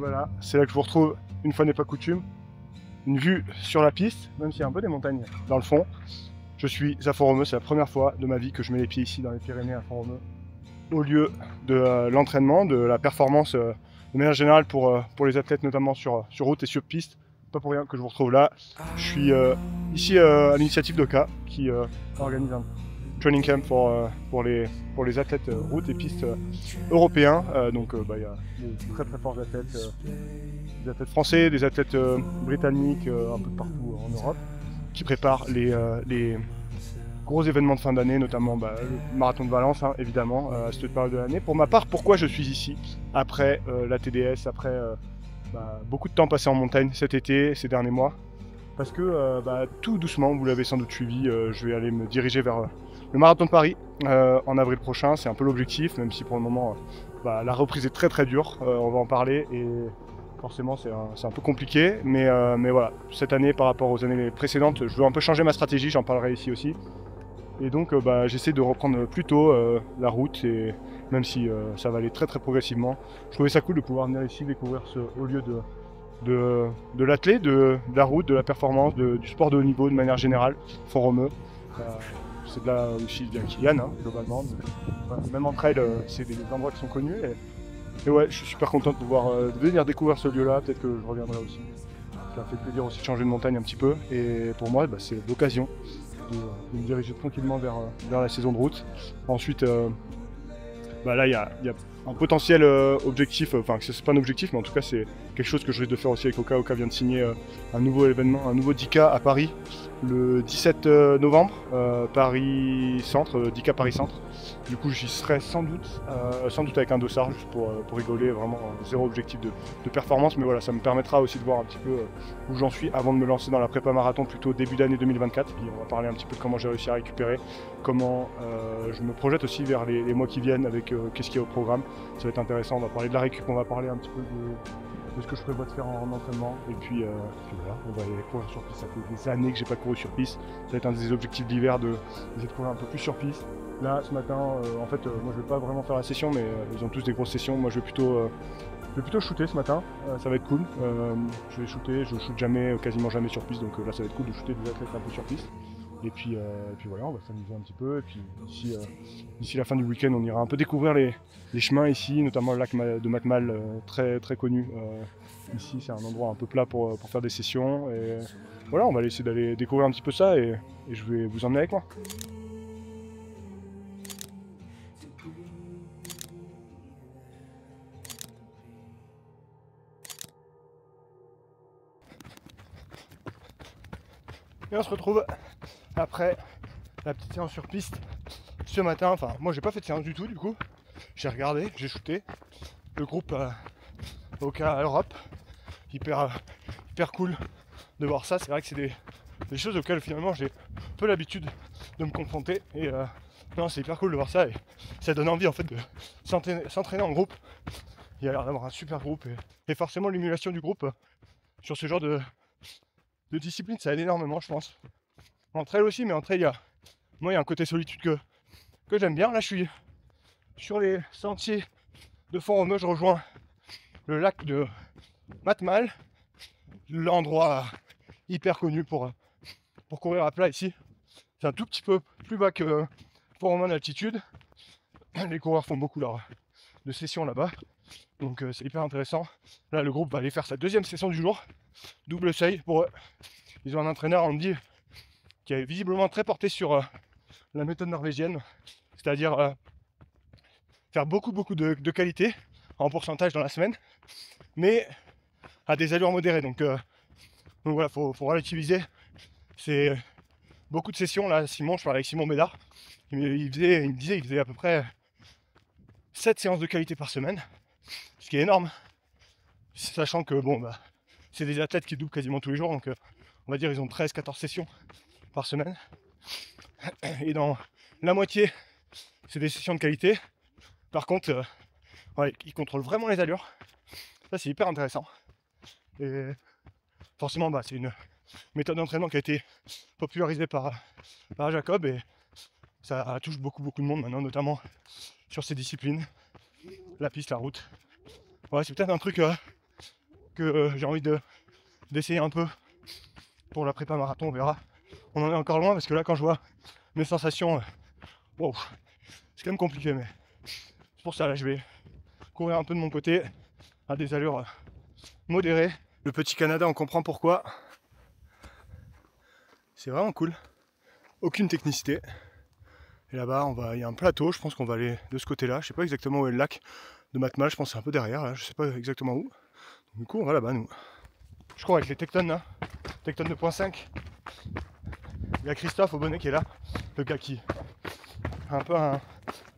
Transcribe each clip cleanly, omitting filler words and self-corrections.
voilà, c'est là que je vous retrouve, une fois n'est pas coutume, une vue sur la piste, même s'il y a un peu des montagnes dans le fond. Je suis à Font-Romeu, c'est la première fois de ma vie que je mets les pieds ici dans les Pyrénées à Font-Romeu, au lieu de l'entraînement, de la performance de manière générale pour les athlètes, notamment sur route et sur piste. Pas pour rien que je vous retrouve là. Je suis ici à l'initiative d'Oka qui organise un training camp pour les athlètes route et piste européens. Donc il y a des très très forts athlètes, des athlètes français, des athlètes britanniques, un peu de partout en Europe, qui préparent les gros événements de fin d'année, notamment le marathon de Valence, hein, évidemment, à cette période de l'année. Pour ma part, pourquoi je suis ici après la TDS, après beaucoup de temps passé en montagne cet été, ces derniers mois? Parce que tout doucement, vous l'avez sans doute suivi, je vais aller me diriger vers le marathon de Paris en avril prochain. C'est un peu l'objectif, même si pour le moment la reprise est très très dure, on va en parler, et forcément c'est un peu compliqué, mais voilà, cette année par rapport aux années précédentes, je veux un peu changer ma stratégie, j'en parlerai ici aussi. Et donc j'essaie de reprendre plus tôt la route, et même si ça va aller très très progressivement, je trouvais ça cool de pouvoir venir ici découvrir ce haut lieu de l'athlète, de la route, de la performance, du sport de haut niveau de manière générale, Font-Romeu. C'est de là aussi vient Kylian, hein, globalement. Même entre elles, c'est des endroits qui sont connus. Et ouais, je suis super content de pouvoir venir découvrir ce lieu-là. Peut-être que je reviendrai aussi. Ça fait plaisir aussi de changer de montagne un petit peu. Et pour moi, c'est l'occasion de me diriger tranquillement vers la saison de route. Ensuite, là, il y a un potentiel objectif, enfin, c'est pas un objectif, mais en tout cas, c'est quelque chose que je risque de faire aussi avec Oka. Oka vient de signer un nouveau événement, un nouveau 10K à Paris, le 17 novembre, Paris Centre, 10K Paris Centre. Du coup, j'y serai sans doute avec un dossard, juste pour rigoler, vraiment zéro objectif de performance, mais voilà, ça me permettra aussi de voir un petit peu où j'en suis avant de me lancer dans la prépa marathon plutôt début d'année 2024. Puis on va parler un petit peu de comment j'ai réussi à récupérer, comment je me projette aussi vers les mois qui viennent avec qu'est-ce qu'il y a au programme. Ça va être intéressant, on va parler de la récup, on va parler un petit peu de ce que je prévois de faire en entraînement, et puis voilà, on va aller courir sur piste. Ça fait des années que j'ai pas couru sur piste, ça va être un des objectifs d'hiver d'essayer de courir un peu plus sur piste. Là ce matin, en fait moi je vais pas vraiment faire la session, mais ils ont tous des grosses sessions, moi je vais plutôt shooter ce matin, ça va être cool. Je vais shooter, je shoot jamais, quasiment jamais sur piste, donc là ça va être cool de shooter des athlètes un peu sur piste. Et puis voilà, on va s'amuser un petit peu. Et puis d'ici la fin du week-end, on ira un peu découvrir les chemins ici, notamment le lac de Matmal, très très connu. Ici, c'est un endroit un peu plat pour faire des sessions. Et voilà, on va essayer d'aller découvrir un petit peu ça, et je vais vous emmener avec moi. Et on se retrouve après la petite séance sur piste ce matin. Enfin, moi j'ai pas fait de séance du tout, du coup j'ai regardé, j'ai shooté le groupe Oka Europe. Hyper cool de voir ça. C'est vrai que c'est des choses auxquelles finalement j'ai peu l'habitude de me confronter, et non, c'est hyper cool de voir ça, et ça donne envie en fait de s'entraîner en groupe. Il y a l'air d'avoir un super groupe, et forcément l'émulation du groupe sur ce genre de discipline, ça aide énormément, je pense. En trail aussi, mais en trail, il y a un côté solitude que j'aime bien. Là, je suis sur les sentiers de Font-Romeu, je rejoins le lac de Matmal, l'endroit hyper connu pour courir à plat ici. C'est un tout petit peu plus bas que Font-Romeu d'altitude. Les coureurs font beaucoup de sessions là-bas, donc c'est hyper intéressant. Là, le groupe va aller faire sa deuxième session du jour, double seuil pour eux. Ils ont un entraîneur, Andy, qui est visiblement très porté sur la méthode norvégienne, c'est-à-dire faire beaucoup de qualité en pourcentage dans la semaine, mais à des allures modérées. Donc voilà, faut relativiser. C'est beaucoup de sessions. Là, Simon, je parlais avec Simon Médard, il me disait qu'il faisait à peu près 7 séances de qualité par semaine, ce qui est énorme, sachant que c'est des athlètes qui doublent quasiment tous les jours, donc on va dire ils ont 13-14 sessions par semaine, et dans la moitié c'est des sessions de qualité. Par contre ils contrôlent vraiment les allures, ça c'est hyper intéressant, et forcément c'est une méthode d'entraînement qui a été popularisée par Jacob, et ça touche beaucoup de monde maintenant, notamment sur ces disciplines, la piste, la route. Ouais, c'est peut-être un truc que j'ai envie d'essayer un peu pour la prépa marathon, on verra. On en est encore loin parce que là quand je vois mes sensations, wow, c'est quand même compliqué, mais c'est pour ça là je vais courir un peu de mon côté à des allures modérées. Le petit Canada, on comprend pourquoi. C'est vraiment cool. Aucune technicité. Et là-bas, il y a un plateau, je pense qu'on va aller de ce côté-là. Je sais pas exactement où est le lac de Matmal, je pense que c'est un peu derrière, là. Je sais pas exactement où. Du coup, on va là-bas, nous. Je cours avec les Tecton, là. Tecton 2.5. Il y a Christophe au bonnet qui est là. Le gars qui est un peu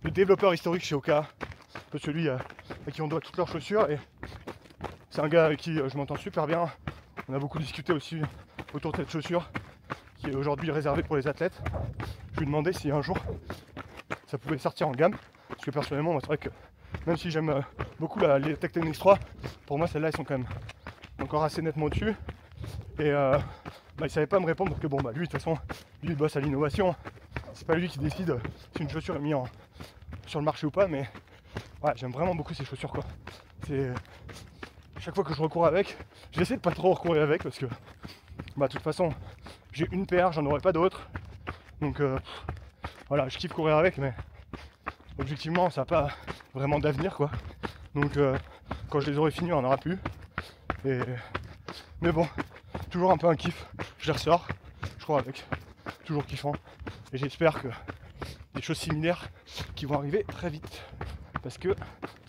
le développeur historique chez Oka. Un peu celui à qui on doit toutes leurs chaussures. Et c'est un gars avec qui je m'entends super bien. On a beaucoup discuté aussi autour de cette chaussure qui est aujourd'hui réservée pour les athlètes. Je lui ai demandé si un jour ça pouvait sortir en gamme. Parce que personnellement, moi, c'est vrai que même si j'aime beaucoup les Tecton X3, pour moi celles-là elles sont quand même encore assez nettement au-dessus. Et il savait pas me répondre parce que bon lui de toute façon lui il bosse à l'innovation. C'est pas lui qui décide si une chaussure est mise sur le marché ou pas, mais ouais, j'aime vraiment beaucoup ces chaussures quoi. C'est chaque fois que je recours avec, j'essaie de pas trop recourir avec parce que de toute façon j'ai une paire, j'en aurai pas d'autres. Donc voilà, je kiffe courir avec, mais objectivement ça n'a pas vraiment d'avenir quoi. Donc quand je les aurai finis, on en aura plus. Mais bon, toujours un peu un kiff. Je les ressors, je crois avec, toujours kiffant. Et j'espère que des choses similaires qui vont arriver très vite. Parce que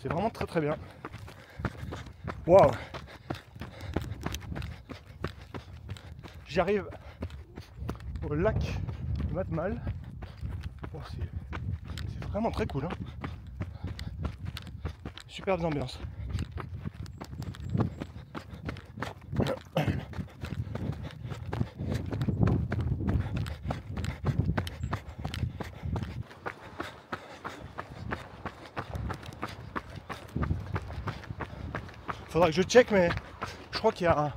c'est vraiment très très bien. Waouh! J'arrive au lac de Matmal. Oh, c'est vraiment très cool, hein. Superbe ambiance. Faudra que je check, mais je crois qu'il y a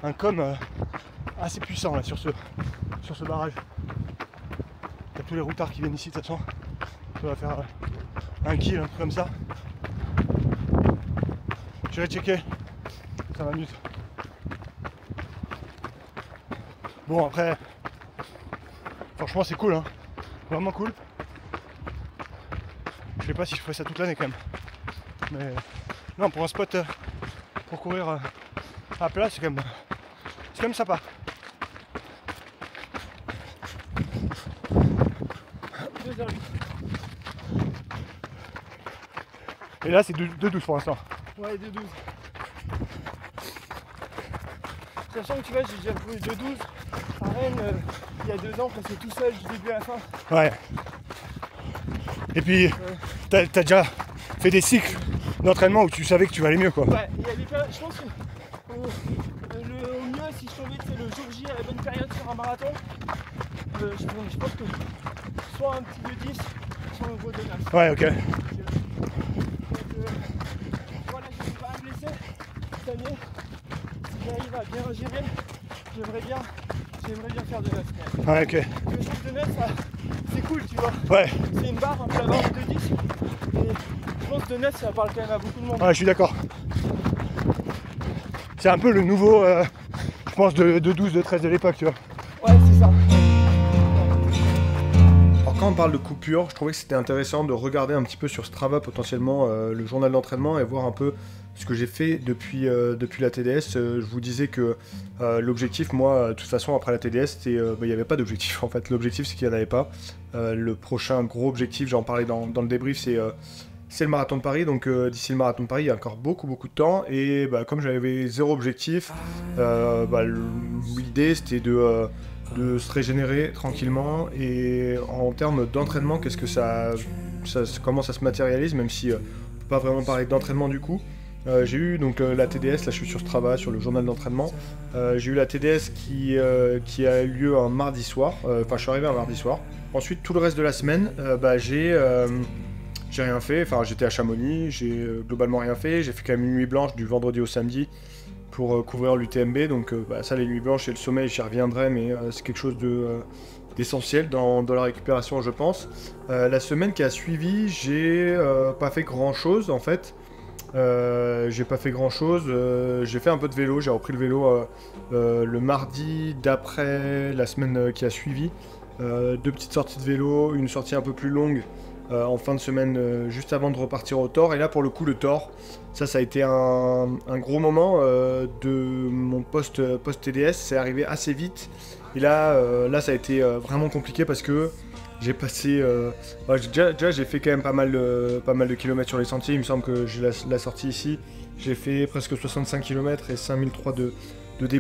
un com assez puissant là sur ce barrage. Il y a tous les routards qui viennent ici de toute façon. Ça va faire 1 kill, un truc comme ça. Je vais checker. Ça m'amuse. Bon après, franchement c'est cool, hein. Vraiment cool. Je sais pas si je ferai ça toute l'année quand même. Mais non, pour un spot pour courir à plat, c'est quand même sympa. Et là c'est 2,12 pour l'instant. Ouais, 2,12. Sachant que tu vois, j'ai déjà couru 2,12 à Rennes il y a 2 ans, quand c'est tout seul du début à la fin. Ouais. Et puis, t'as déjà fait des cycles d'entraînement où tu savais que tu allais mieux quoi. Ouais, il y a des périodes, je pense que au mieux, si je tombais le jour J à la bonne période sur un marathon, je pense que soit un petit 2,10, soit un gros 2,9. Ouais, ok. Donc voilà, je suis pas à me blesser cette année. Si j'arrive à bien gérer, j'aimerais bien faire 2,9. Ouais, ok. Le chose de 9, c'est cool, tu vois. Ouais. C'est une barre, un peu la barre de 2,10. Et je pense que 9, ça parle quand même à beaucoup de monde. Ouais, je suis d'accord. C'est un peu le nouveau, je pense, de 12, de 13 de l'époque, tu vois. Ouais, c'est ça. Alors quand on parle de coupure, je trouvais que c'était intéressant de regarder un petit peu sur Strava potentiellement le journal d'entraînement et voir un peu ce que j'ai fait depuis la TDS. Je vous disais que l'objectif, moi, de toute façon, après la TDS, il n'y avait pas d'objectif en fait. L'objectif, c'est qu'il n'y en avait pas. Le prochain gros objectif, j'en parlais dans le débrief, c'est le marathon de Paris. Donc d'ici le marathon de Paris, il y a encore beaucoup de temps. Et comme j'avais 0 objectif, l'idée, c'était de se régénérer tranquillement. Et en termes d'entraînement, qu'est-ce que comment ça se matérialise, même si on peut pas vraiment parler d'entraînement du coup. J'ai eu donc la TDS, là je suis sur Strava, sur le journal d'entraînement. J'ai eu la TDS qui a eu lieu un mardi soir, je suis arrivé un mardi soir. Ensuite tout le reste de la semaine, j'ai rien fait, j'étais à Chamonix, j'ai globalement rien fait. J'ai fait quand même une nuit blanche du vendredi au samedi pour couvrir l'UTMB, donc ça les nuits blanches et le sommeil j'y reviendrai, mais c'est quelque chose d'essentiel dans la récupération je pense. La semaine qui a suivi, j'ai pas fait grand chose en fait. J'ai pas fait grand chose. J'ai fait un peu de vélo. J'ai repris le vélo le mardi d'après la semaine qui a suivi. 2 petites sorties de vélo, une sortie un peu plus longue en fin de semaine juste avant de repartir au Thor. Et là pour le coup le Thor, ça a été un gros moment de mon post-TDS. C'est arrivé assez vite. Et là ça a été vraiment compliqué parce que j'ai passé... déjà j'ai fait quand même pas mal de kilomètres sur les sentiers. Il me semble que j'ai la sortie ici. J'ai fait presque 65 km et 5003 de D+,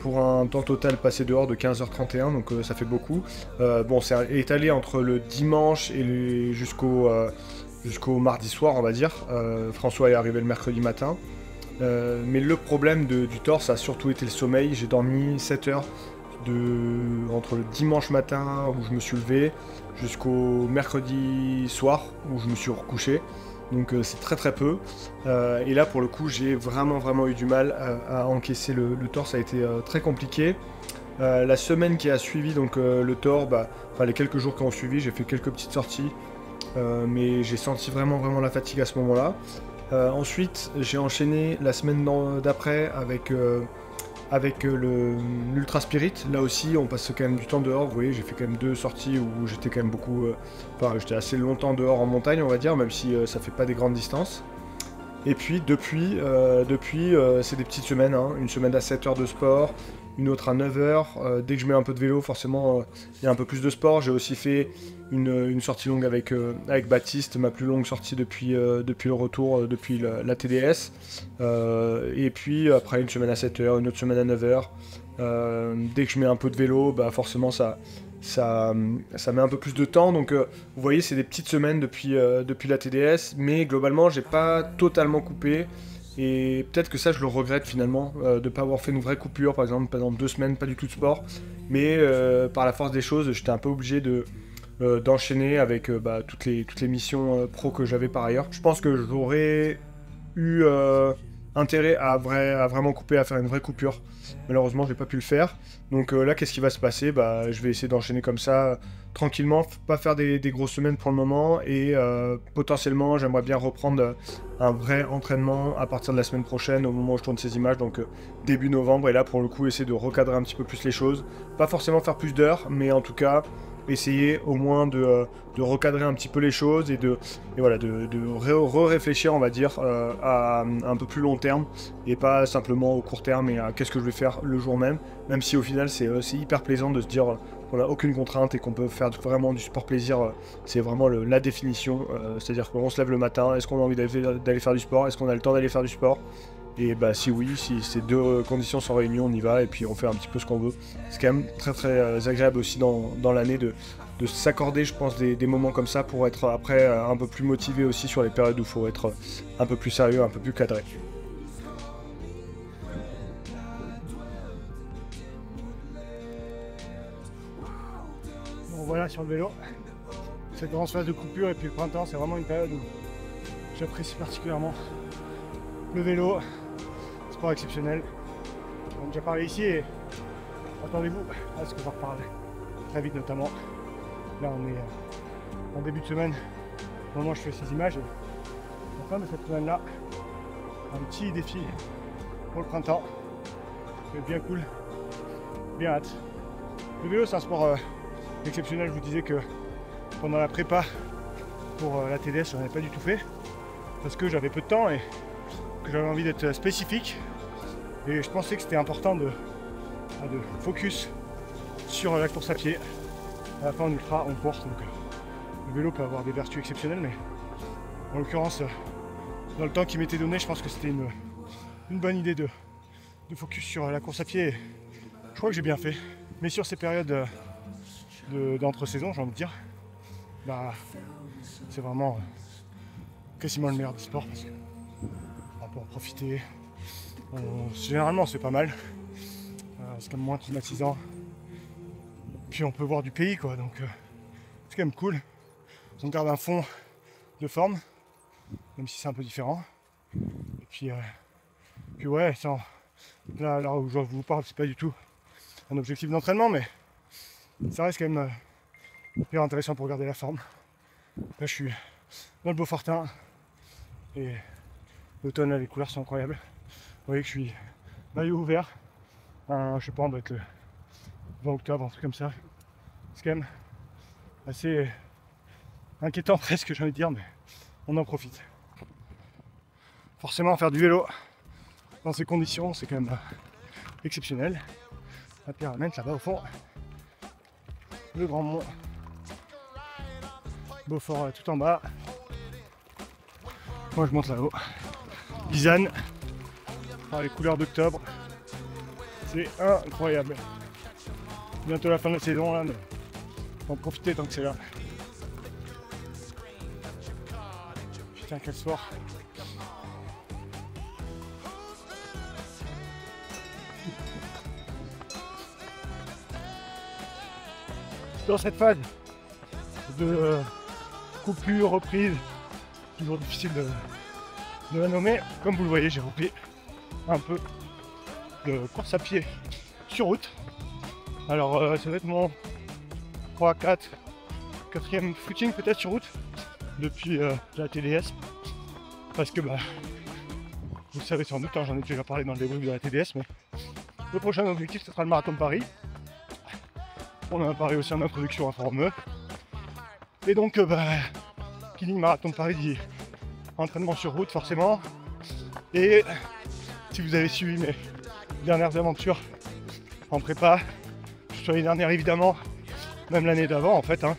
pour un temps total passé dehors de 15h31, donc ça fait beaucoup. Bon, c'est étalé entre le dimanche et jusqu'au mardi soir, on va dire. François est arrivé le mercredi matin. Mais le problème du Thor, ça a surtout été le sommeil. J'ai dormi 7 heures entre le dimanche matin où je me suis levé jusqu'au mercredi soir où je me suis recouché. Donc c'est très très peu. Et là pour le coup j'ai vraiment eu du mal à encaisser le Thor, ça a été très compliqué. La semaine qui a suivi donc le Thor, les quelques jours qui ont suivi, j'ai fait quelques petites sorties. Mais j'ai senti vraiment la fatigue à ce moment-là. Ensuite j'ai enchaîné la semaine d'après avec l'Ultra Spirit. Là aussi on passe quand même du temps dehors. Vous voyez, j'ai fait quand même 2 sorties où j'étais quand même beaucoup... j'étais assez longtemps dehors en montagne, on va dire, même si ça fait pas des grandes distances. Et puis depuis c'est des petites semaines, hein. Une semaine à 7 heures de sport, une autre à 9 heures. Dès que je mets un peu de vélo, forcément il y a un peu plus de sport. J'ai aussi fait une sortie longue avec Baptiste, ma plus longue sortie depuis le retour, depuis la TDS. Et puis après une semaine à 7 heures, une autre semaine à 9 heures. Dès que je mets un peu de vélo, forcément ça met un peu plus de temps. Donc vous voyez, c'est des petites semaines depuis la TDS, mais globalement j'ai pas totalement coupé. Et peut-être que ça je le regrette finalement, de pas avoir fait une vraie coupure, par exemple 2 semaines pas du tout de sport. Mais par la force des choses, j'étais un peu obligé d'enchaîner avec toutes les missions pro que j'avais par ailleurs. Je pense que j'aurais eu intérêt à vraiment couper, à faire une vraie coupure. Malheureusement, j'ai pas pu le faire. Donc là, qu'est-ce qui va se passer ? Je vais essayer d'enchaîner comme ça, tranquillement, pas faire des grosses semaines pour le moment. Et potentiellement, j'aimerais bien reprendre un vrai entraînement à partir de la semaine prochaine, au moment où je tourne ces images, donc début novembre. Et là, pour le coup, essayer de recadrer un petit peu plus les choses. Pas forcément faire plus d'heures, mais en tout cas... essayer au moins de recadrer un petit peu les choses et de réfléchir, on va dire, à un peu plus long terme et pas simplement au court terme et à qu'est-ce que je vais faire le jour même si au final c'est hyper plaisant de se dire qu'on n'a aucune contrainte et qu'on peut faire vraiment du sport plaisir. C'est vraiment la définition, c'est-à-dire qu'on se lève le matin, est-ce qu'on a envie d'aller faire du sport, est-ce qu'on a le temps d'aller faire du sport? Et si oui, si ces 2 conditions sont réunies, on y va et puis on fait un petit peu ce qu'on veut. C'est quand même très agréable aussi dans l'année de s'accorder, je pense, des moments comme ça pour être après un peu plus motivé aussi sur les périodes où il faut être un peu plus sérieux, un peu plus cadré. Bon voilà sur le vélo, cette grande phase de coupure et puis le printemps, c'est vraiment une période où j'apprécie particulièrement le vélo. Sport exceptionnel. On a déjà parlé ici et attendez-vous à ce que j'en reparle très vite, notamment. Là on est en début de semaine au moment où je fais ces images et en fin de cette semaine là, un petit défi pour le printemps. C'est bien cool, bien hâte. Le vélo c'est un sport exceptionnel. Je vous disais que pendant la prépa pour la TDS j'en ai pas du tout fait parce que j'avais peu de temps et que j'avais envie d'être spécifique et je pensais que c'était important de focus sur la course à pied. À la fin en ultra, on course, donc le vélo peut avoir des vertus exceptionnelles, mais en l'occurrence, dans le temps qui m'était donné, je pense que c'était une bonne idée de focus sur la course à pied. Et je crois que j'ai bien fait, mais sur ces périodes d'entre-saison, j'ai envie de dire, c'est vraiment quasiment le meilleur du sport parce qu'on peut en profiter. Généralement, c'est pas mal. C'est quand même moins climatisant. Puis on peut voir du pays, quoi. Donc, c'est quand même cool. On garde un fond de forme, même si c'est un peu différent. Et puis ouais, là où je vous parle, c'est pas du tout un objectif d'entraînement, mais ça reste quand même hyper intéressant pour garder la forme. Là, je suis dans le Beaufortin et L'automne, là, les couleurs sont incroyables. Vous voyez que je suis maillot ouvert. Je sais pas, on doit être le 20 octobre, un truc comme ça. C'est quand même assez inquiétant presque, j'ai envie de dire, mais on en profite. Forcément, faire du vélo dans ces conditions, c'est quand même exceptionnel. La pyramide là-bas au fond, le Grand Mont, Beaufort tout en bas. Moi je monte là-haut. Bizane, les couleurs d'octobre, c'est incroyable. Bientôt la fin de la saison là, mais faut en profiter tant que c'est là. Putain quel soir. Dans cette phase de coupure, reprise, toujours difficile de la nommer. Comme vous le voyez, j'ai repris un peu de course à pied sur route. Alors ça va être mon 4e footing peut-être sur route depuis la TDS. Parce que bah, vous le savez sans doute, hein, j'en ai déjà parlé dans le débrief de la TDS, mais le prochain objectif ce sera le marathon de Paris. On en a parlé aussi en introduction à Forum E. Et donc, qui dit marathon de Paris dit entraînement sur route forcément. Et si vous avez suivi mes dernières aventures en prépa, sur les dernières évidemment, même l'année d'avant en fait, hein,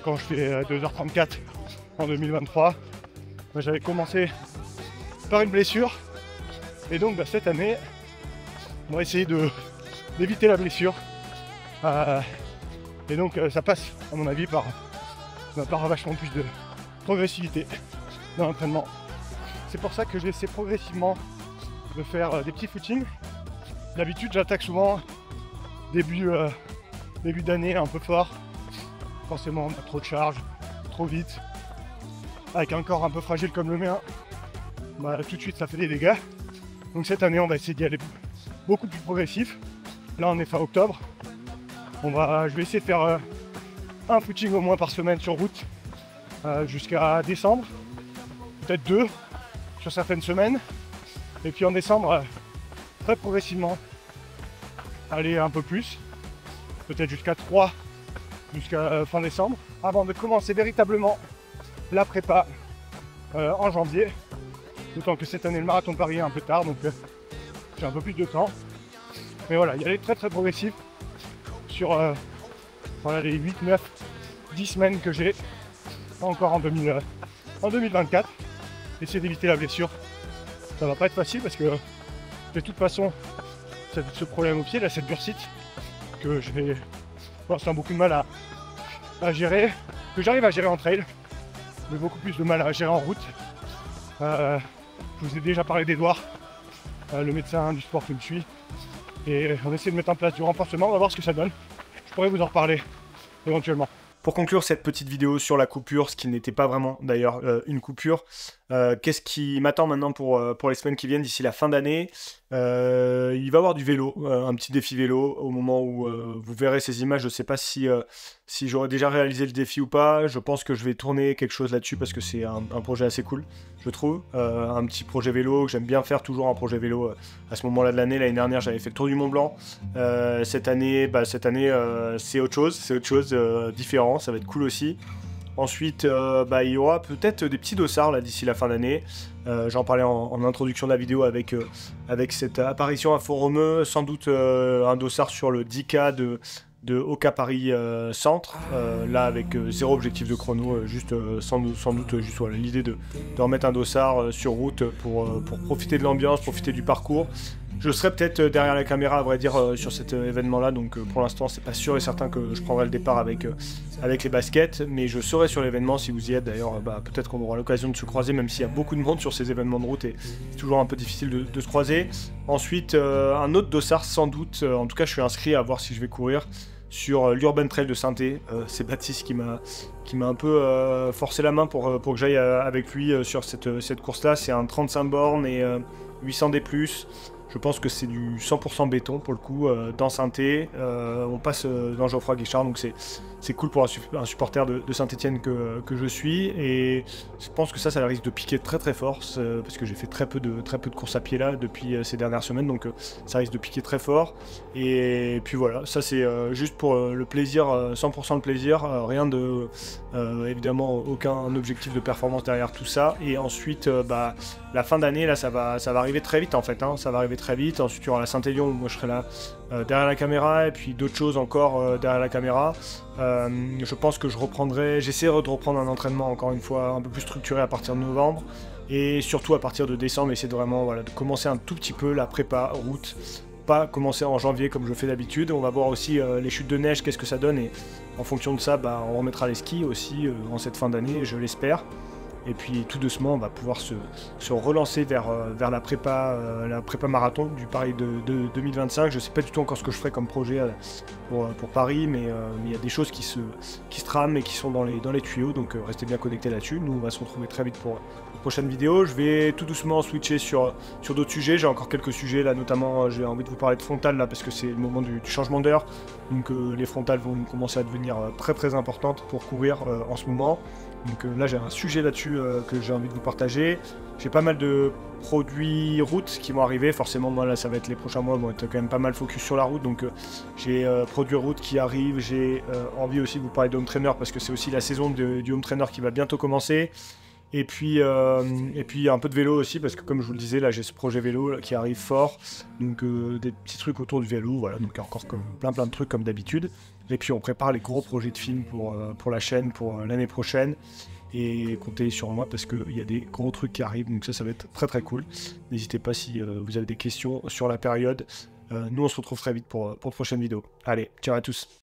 quand je fais 2h34 en 2023, j'avais commencé par une blessure. Et donc cette année, on va essayer d'éviter la blessure. Et donc ça passe à mon avis par vachement plus de progressivité dans l'entraînement. C'est pour ça que j'essaie progressivement de faire des petits footings. D'habitude j'attaque souvent début d'année un peu fort. Forcément pas trop de charge, trop vite. Avec un corps un peu fragile comme le mien, tout de suite ça fait des dégâts. Donc cette année on va essayer d'y aller beaucoup plus progressif. Là on est fin octobre. Je vais essayer de faire un footing au moins par semaine sur route jusqu'à décembre, peut-être 2 sur certaines semaines, et puis en décembre très progressivement aller un peu plus, peut-être jusqu'à 3 jusqu'à fin décembre, avant de commencer véritablement la prépa en janvier, d'autant que cette année le marathon de Paris est un peu tard, donc j'ai un peu plus de temps, mais voilà, y aller très très progressif sur les 8, 9, 10 semaines que j'ai encore en 2024. Essayer d'éviter la blessure. Ça va pas être facile parce que de toute façon ce problème au pied, là, cette bursite que j'ai pour l'instant beaucoup de mal à gérer, que j'arrive à gérer en trail, mais beaucoup plus de mal à gérer en route. Je vous ai déjà parlé d'Edouard, le médecin du sport qui me suit, et on essaie de mettre en place du renforcement, on va voir ce que ça donne. Je pourrais vous en reparler éventuellement. Pour conclure cette petite vidéo sur la coupure, ce qui n'était pas vraiment d'ailleurs une coupure, qu'est-ce qui m'attend maintenant pour les semaines qui viennent d'ici la fin d'année? Il va y avoir du vélo, un petit défi vélo au moment où vous verrez ces images. Je ne sais pas si j'aurais déjà réalisé le défi ou pas. Je pense que je vais tourner quelque chose là-dessus parce que c'est un projet assez cool, je trouve. Un petit projet vélo, que j'aime bien faire toujours un projet vélo à ce moment-là de l'année. L'année dernière, j'avais fait le Tour du Mont Blanc. Cette année, c'est autre chose, différent. Ça va être cool aussi. Ensuite, il y aura peut-être des petits dossards là d'ici la fin d'année. J'en parlais en introduction de la vidéo avec cette apparition à Forum E, sans doute un dossard sur le 10K de Oka Paris Centre, là avec 0 objectif de chrono, sans doute juste voilà, l'idée de remettre un dossard sur route pour profiter de l'ambiance, profiter du parcours. Je serai peut-être derrière la caméra à vrai dire sur cet événement-là, donc pour l'instant c'est pas sûr et certain que je prendrai le départ avec les baskets, mais je serai sur l'événement si vous y êtes. D'ailleurs peut-être qu'on aura l'occasion de se croiser, même s'il y a beaucoup de monde sur ces événements de route et c'est toujours un peu difficile de se croiser. Ensuite un autre dossard sans doute, en tout cas je suis inscrit à voir si je vais courir sur l'Urban Trail de Saint-Thé. C'est Baptiste qui m'a un peu forcé la main pour que j'aille avec lui sur cette course-là. C'est un 35 bornes et 800 D+. Je pense que c'est du 100% béton pour le coup, dans Saint-Étienne. On passe dans Geoffroy Guichard, donc c'est cool pour un supporter de Saint-Étienne que je suis. Et je pense que ça risque de piquer très très fort, parce que j'ai fait très peu de courses à pied là depuis ces dernières semaines, donc ça risque de piquer très fort. Et puis voilà, ça c'est juste pour le plaisir, 100% de plaisir, rien de... évidemment aucun objectif de performance derrière tout ça. Et ensuite, la fin d'année, là, ça va arriver très vite en fait, hein. Ça va arriver très vite. Ensuite, il y aura la Saint-Élion où moi je serai là derrière la caméra, et puis d'autres choses encore derrière la caméra. Je pense que j'essaierai de reprendre un entraînement encore une fois un peu plus structuré à partir de novembre, et surtout à partir de décembre, essayer de vraiment de commencer un tout petit peu la prépa route, pas commencer en janvier comme je fais d'habitude. On va voir aussi les chutes de neige, qu'est-ce que ça donne, et en fonction de ça, on remettra les skis aussi en cette fin d'année, je l'espère. Et puis tout doucement, on va pouvoir se relancer vers la prépa marathon du Paris de 2025. Je ne sais pas du tout encore ce que je ferai comme projet pour Paris, mais il y a des choses qui se trament et qui sont dans les tuyaux, donc restez bien connectés là-dessus. Nous, on va se retrouver très vite pour une prochaine vidéo. Je vais tout doucement switcher sur d'autres sujets. J'ai encore quelques sujets là, notamment j'ai envie de vous parler de frontales là, parce que c'est le moment du changement d'heure. Donc les frontales vont commencer à devenir très très importantes pour courir en ce moment. Donc là j'ai un sujet là-dessus que j'ai envie de vous partager. J'ai pas mal de produits route qui vont arriver. Forcément moi là ça va être les prochains mois, vont être quand même pas mal focus sur la route. Donc j'ai produits route qui arrivent. J'ai envie aussi de vous parler de home trainer parce que c'est aussi la saison du home trainer qui va bientôt commencer. Et puis un peu de vélo aussi, parce que comme je vous le disais, là j'ai ce projet vélo là, qui arrive fort, donc des petits trucs autour du vélo, voilà, donc encore plein de trucs comme d'habitude. Et puis on prépare les gros projets de films pour la chaîne, pour l'année prochaine, et comptez sur moi parce qu'il y a des gros trucs qui arrivent, donc ça va être très très cool. N'hésitez pas si vous avez des questions sur la période. Nous on se retrouve très vite pour une prochaine vidéo. Allez, ciao à tous.